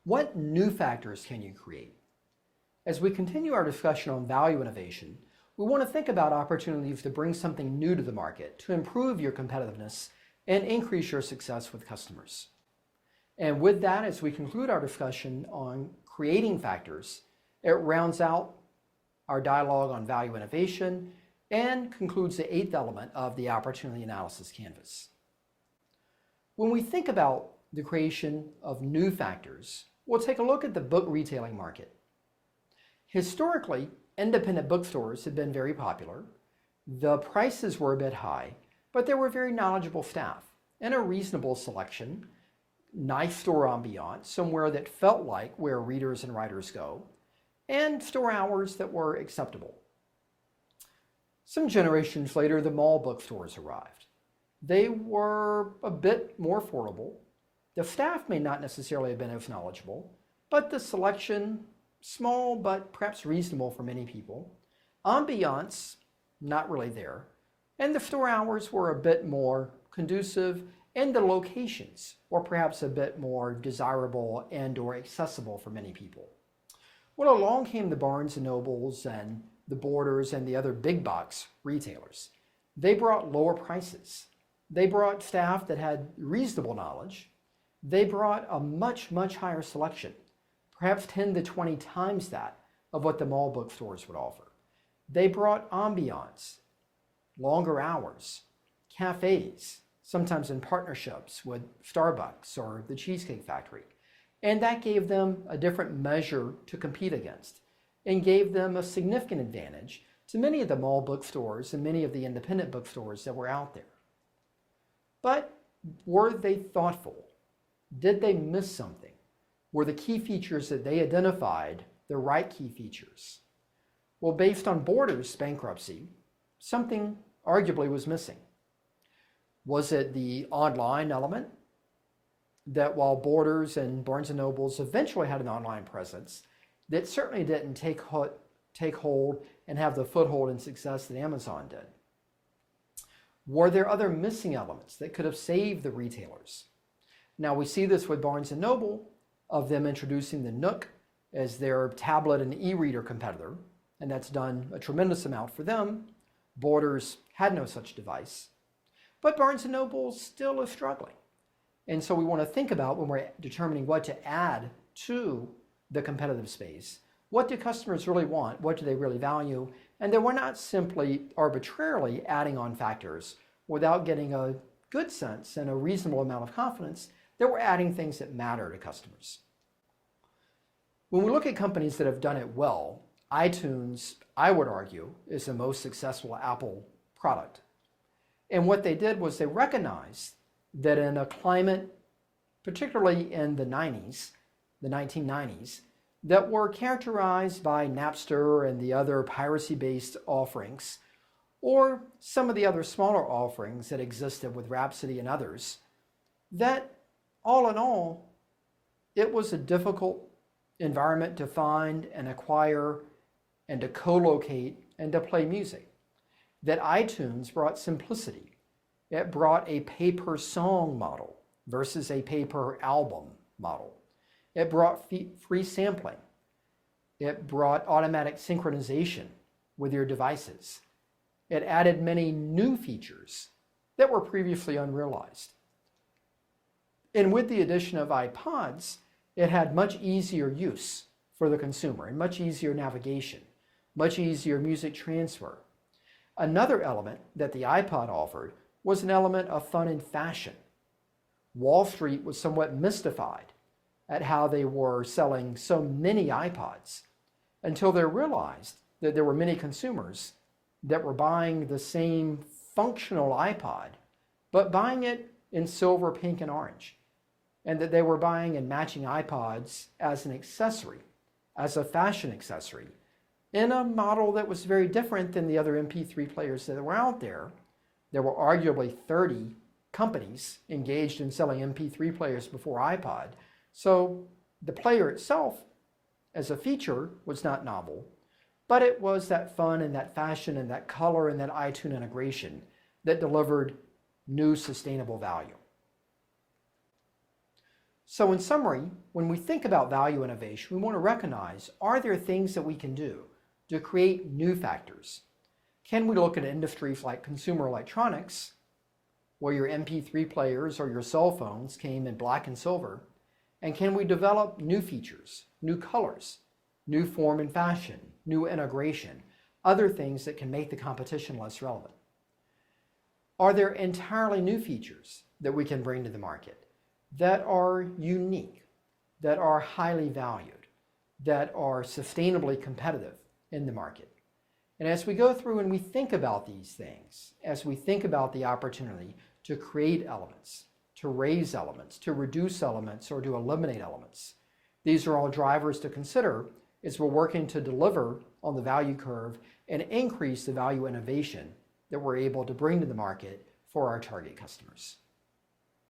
What new factors can you create? As we continue our discussion on value innovation, we want to think about opportunities to bring something new to the market to improve your competitiveness and increase your success with customers. And with that, as we conclude our discussion on creating factors, it rounds out our dialogue on value innovation and concludes the 8th element of the opportunity analysis canvas. When we think about the creation of new factors, we'll take a look at the book retailing market. Historically, independent bookstores had been very popular. The prices were a bit high, but there were very knowledgeable staff and a reasonable selection, nice store ambiance, somewhere that felt like where readers and writers go, and store hours that were acceptable. Some generations later, the mall bookstores arrived. They were a bit more affordable. The staff may not necessarily have been as knowledgeable, but the selection, small but perhaps reasonable for many people. Ambiance, not really there. And the store hours were a bit more conducive, and the locations were perhaps a bit more desirable and or accessible for many people. Well, along came the Barnes & Nobles and the Borders and the other big box retailers. They brought lower prices. They brought staff that had reasonable knowledge. They brought a much, much higher selection, perhaps 10 to 20 times that of what the mall bookstores would offer. They brought ambiance, longer hours, cafes, sometimes in partnerships with Starbucks or the Cheesecake Factory. And that gave them a different measure to compete against and gave them a significant advantage to many of the mall bookstores and many of the independent bookstores that were out there. But were they thoughtful? Did they miss something? Were the key features that they identified the right key features? Well, based on Borders' bankruptcy, something arguably was missing. Was it the online element? That while Borders and Barnes & Nobles eventually had an online presence, that certainly didn't take hold and have the foothold and success that Amazon did. Were there other missing elements that could have saved the retailers? Now we see this with Barnes & Noble, of them introducing the Nook as their tablet and e-reader competitor, and that's done a tremendous amount for them. Borders had no such device, but Barnes & Noble still is struggling. And so we want to think about, when we're determining what to add to the competitive space, what do customers really want? What do they really value? And then we're not simply arbitrarily adding on factors without getting a good sense and a reasonable amount of confidence that we're adding things that matter to customers. When we look at companies that have done it well, iTunes, I would argue, is the most successful Apple product. And what they did was they recognized that in a climate, particularly in the 90s, the 1990s, that were characterized by Napster and the other piracy-based offerings, or some of the other smaller offerings that existed with Rhapsody and others, that all in all, it was a difficult environment to find and acquire and to co-locate and to play music. That iTunes brought simplicity. It brought a pay-per-song model versus a pay-per-album model. It brought free sampling. It brought automatic synchronization with your devices. It added many new features that were previously unrealized. And with the addition of iPods, it had much easier use for the consumer and much easier navigation, much easier music transfer. Another element that the iPod offered was an element of fun and fashion. Wall Street was somewhat mystified at how they were selling so many iPods until they realized that there were many consumers that were buying the same functional iPod, but buying it in silver, pink, and orange, and that they were buying and matching iPods as an accessory, as a fashion accessory, in a model that was very different than the other MP3 players that were out there. There were arguably 30 companies engaged in selling MP3 players before iPod. So the player itself, as a feature, was not novel, but it was that fun and that fashion and that color and that iTunes integration that delivered new sustainable value. So in summary, when we think about value innovation, we want to recognize, are there things that we can do to create new factors? Can we look at industries like consumer electronics, where your MP3 players or your cell phones came in black and silver, and can we develop new features, new colors, new form and fashion, new integration, other things that can make the competition less relevant? Are there entirely new features that we can bring to the market that are unique, that are highly valued, that are sustainably competitive in the market? And as we go through and we think about these things, as we think about the opportunity to create elements, to raise elements, to reduce elements, or to eliminate elements, these are all drivers to consider as we're working to deliver on the value curve and increase the value innovation that we're able to bring to the market for our target customers.